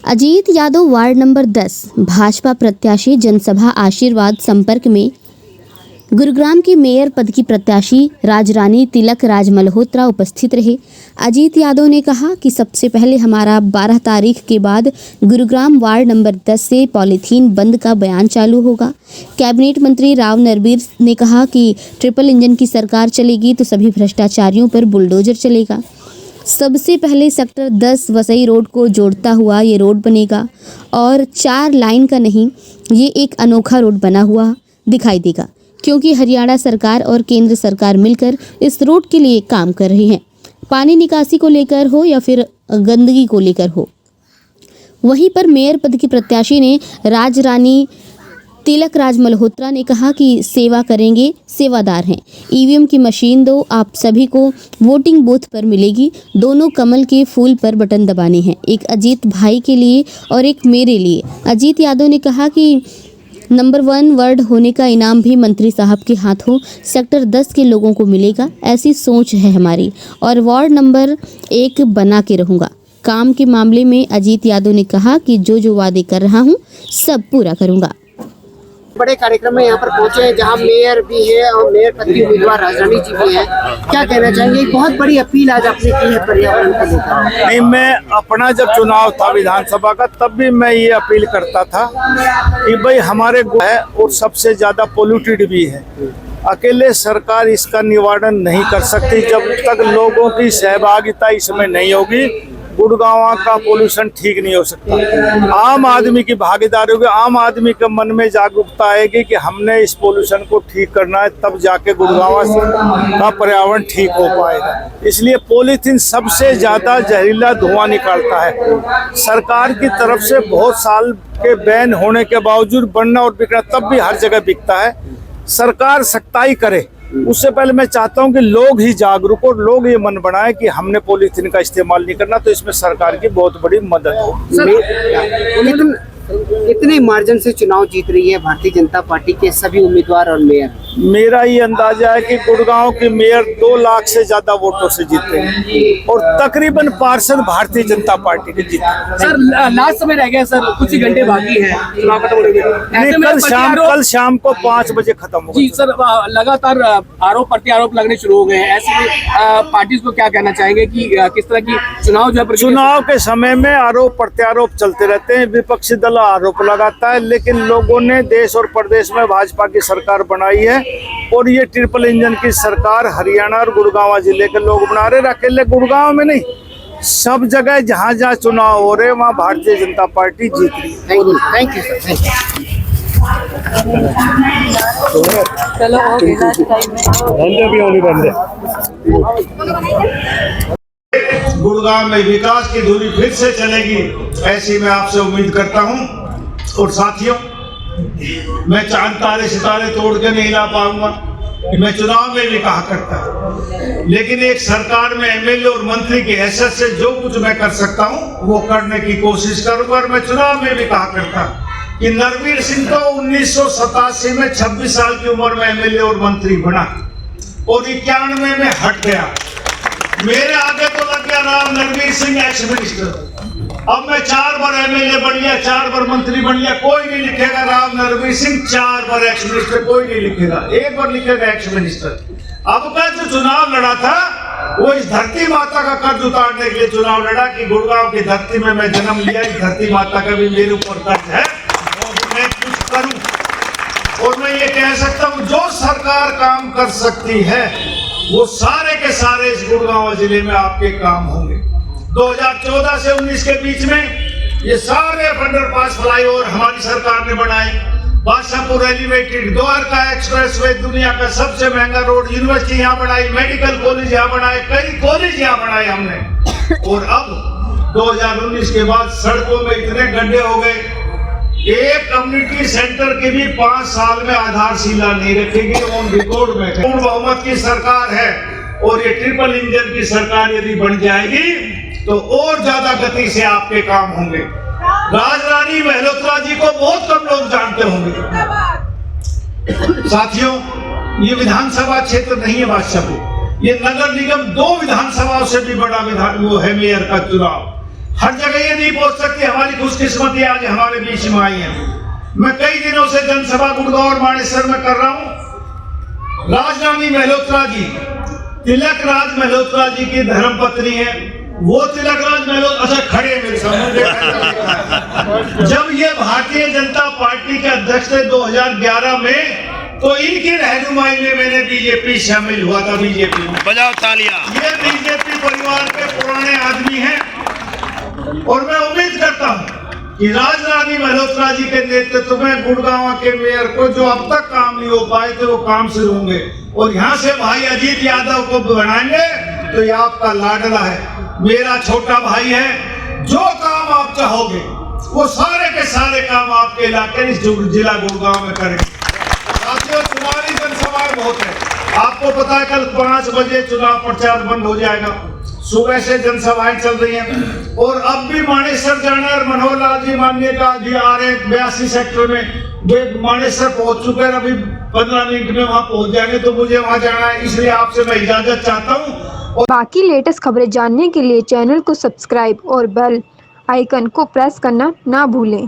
Ajit Yadav ward number 10 Bhajpa प्रत्याशी जनसभा आशीर्वाद संपर्क में गुरुग्राम की मेयर पद की प्रत्याशी राजरानी तिलक राज मल्होत्रा उपस्थित रहे। अजीत यादव ने कहा कि सबसे पहले हमारा 12 तारीख के बाद गुरुग्राम वार्ड नंबर 10 से पॉलीथीन बंद का बयान चालू होगा। कैबिनेट मंत्री राव नरबीर ने कहा कि ट्रिपल इंजन की सरकार चलेगी तो सभी भ्रष्टाचारियों पर बुलडोजर चलेगा। सबसे पहले सेक्टर 10 वसई रोड को जोड़ता हुआ ये रोड बनेगा और 4 लाइन का नहीं, ये एक अनोखा रोड बना हुआ दिखाई देगा, क्योंकि हरियाणा सरकार और केंद्र सरकार मिलकर इस रोड के लिए काम कर रही हैं, पानी निकासी को लेकर हो या फिर गंदगी को लेकर हो। वहीं पर मेयर पद की प्रत्याशी ने राजरानी तिलक राज मल्होत्रा ने कहा कि सेवा करेंगे, सेवादार हैं। ईवीएम की मशीन दो आप सभी को वोटिंग बूथ पर मिलेगी। दोनों कमल के फूल पर बटन दबाने हैं, एक अजीत भाई के लिए और एक मेरे लिए। अजीत यादव ने कहा कि नंबर 1 वार्ड होने का इनाम भी मंत्री साहब के हाथों सेक्टर 10 के लोगों को मिलेगा, ऐसी सोच है हमारी, और वार्ड नंबर 1 बना के रहूँगा। काम के मामले में अजीत यादव ने कहा कि जो वादे कर रहा हूँ सब पूरा करूँगा। बड़े कार्यक्रम में यहाँ पर पहुंचे हैं जहाँ मेयर भी है और मेयर पद की उम्मीदवार राजरानी जी भी है। क्या कहना चाहेंगे? एक बहुत बड़ी अपील आज आपने की है पर्यावरण को लेकर। नहीं, मैं अपना जब चुनाव था विधानसभा का तब भी मैं ये अपील करता था कि भाई हमारे है और सबसे ज्यादा पोल्यूटेड भी है। अकेले सरकार इसका निवारण नहीं कर सकती जब तक लोगों की सहभागिता इसमें नहीं होगी। गुड़गांव का पोल्यूशन ठीक नहीं हो सकता। आम आदमी की भागीदारी होगी, आम आदमी के मन में जागरूकता आएगी कि हमने इस पोल्यूशन को ठीक करना है, तब जाके गुड़गांव का पर्यावरण ठीक हो पाएगा। इसलिए पॉलीथीन सबसे ज्यादा जहरीला धुआं निकालता है। सरकार की तरफ से बहुत साल के बैन होने के बावजूद बनना और बिकना तब भी हर जगह बिकता है। सरकार सख्ताई करे, उससे पहले मैं चाहता हूं कि लोग ही जागरूक और लोग ये मन बनाए कि हमने पॉलीथीन का इस्तेमाल नहीं करना, तो इसमें सरकार की बहुत बड़ी मदद हो। इतने मार्जिन से चुनाव जीत रही है भारतीय जनता पार्टी के सभी उम्मीदवार और मेयर। मेरा ये अंदाजा है कि गुड़गांव के मेयर 2 लाख से ज्यादा वोटों से जीते हैं और तकरीबन पार्षद भारतीय जनता पार्टी के जीते। सर लास्ट समय रह गया सर, कुछ ही घंटे बाकी हैं चुनाव खत्म होने में। कल शाम को 5 बजे खत्म होगा। जी सर, लगातार आरोप प्रत्यारोप लगने शुरू हो गए हैं। ऐसे में पार्टी को क्या कहना चाहेंगे कि किस तरह की चुनाव जो है चुनाव के समय में आरोप प्रत्यारोप चलते रहते हैं, विपक्षी दल आरोप लगाता है, लेकिन लोगों ने देश और प्रदेश में भाजपा की सरकार बनाई है और ये ट्रिपल इंजन की सरकार हरियाणा और गुड़गांव जिले के लोग बना रहे। अकेले गुड़गांव में नहीं, सब जगह जहाँ जहाँ चुनाव हो रहे वहाँ भारतीय जनता पार्टी जीत रही है। Thank you sir. गुड़गांव में विकास की धुरी फिर से चलेगी, ऐसी मैं आपसे उम्मीद करता हूं। और साथियों, मैं चांद तारे सितारे तोड़ के नहीं ला पाऊंगा, मैं चुनाव में भी कहा करता, लेकिन एक सरकार में एमएलए और मंत्री की हैसियत से जो कुछ मैं कर सकता हूं वो करने की कोशिश करूंगा। और मैं चुनाव में भी कहा करता कि नरवीर सिंह तो 1987 में 26 साल की उम्र में एमएलए और मंत्री बना और 91 में हट गया। मेरे आगे तो लग गया राव नरवीर सिंह एक्स मिनिस्टर। अब मैं 4 बार एमएलए बन गया, 4 बार मंत्री बन गया, कोई नहीं लिखेगा राव नरवीर सिंह 4 बार एक्स मिनिस्टर, कोई नहीं लिखेगा, 1 बार लिखेगा एक्स मिनिस्टर। अब का जो चुनाव लड़ा था वो इस धरती माता का कर्ज उतारने के लिए चुनाव लड़ा कि गुड़गांव की धरती में मैं जन्म लिया, इस धरती माता का भी मेरे ऊपर कर्ज है और मैं कुछ करूं। और मैं ये कह सकता हूं जो सरकार काम कर सकती है वो सारे के सारे इस गुड़गांव जिले में आपके काम होंगे। 2014 से 19 के बीच में ये सारे अंडरपास फ्लाईओवर हमारी सरकार ने बनाए। बादशाहपुर एलिवेटेड, द्वारका एक्सप्रेसवे, दुनिया का सबसे महंगा रोड, यूनिवर्सिटी यहाँ बनाई, मेडिकल कॉलेज यहाँ बनाए, कई कॉलेज यहाँ बनाए हमने। और अब 2019 के बाद सड़कों में इतने गड्ढे हो गए, एक कम्युनिटी सेंटर की भी 5 साल में आधारशिला नहीं रखेगी। ऑन रिकॉर्ड में पूर्ण बहुमत की सरकार है और ये ट्रिपल इंजन की सरकार यदि बन जाएगी तो और ज्यादा गति से आपके काम होंगे। राजरानी मल्होत्रा जी को बहुत कम लोग जानते होंगे। साथियों, ये विधानसभा क्षेत्र नहीं है बादशाहपुर, ये नगर निगम 2 विधानसभाओं से भी बड़ा वो है मेयर का चुनाव। हर जगह ये नहीं पहुंच सकती। हमारी खुशकिस्मती आज हमारे बीच में आई है। मैं कई दिनों से जनसभा गुड़गांव और मानेसर में कर रहा हूं। राजरानी मल्होत्रा जी, तिलक राज मल्होत्रा जी की धर्मपत्नी है। वो तिलक राज मल्होत्रा, अच्छा खड़े मेरे सामने, जब ये भारतीय जनता पार्टी के अध्यक्ष थे 2011 में, तो इनकी रहनुमाई में मैंने बीजेपी शामिल हुआ था। बीजेपी में बजाओ तालियां। ये बीजेपी परिवार के पुराने आदमी हैं और मैं उम्मीद करता हूं कि राजरानी मल्होत्रा जी के नेतृत्व में गुड़गांव के मेयर को जो अब तक काम नहीं हो पाए थे वो काम शुरू होंगे और यहाँ से भाई अजीत यादव को बनाएंगे तो ये आपका लाडला है, मेरा छोटा भाई है। जो काम आप चाहोगे वो सारे के सारे काम आपके इलाके इस जिला गुड़गांव में करेंगे। साथियों, चुनावी जनसभाएं बहुत है, आपको पता है कल 5 बजे चुनाव प्रचार बंद हो जाएगा। सुबह से जनसभाएं चल रही हैं और अब भी मानेसर जाना है। मनोहर लाल जी माननीय का जी आ रहे 82 सेक्टर में, वे मानेसर पहुंच चुके हैं, अभी 15 मिनट में वहां पहुंच जाएंगे, तो मुझे वहां जाना है, इसलिए आपसे मैं इजाजत चाहता हूं। बाकी लेटेस्ट खबरें जानने के लिए चैनल को सब्सक्राइब और बेल आइकन को प्रेस करना ना भूलें।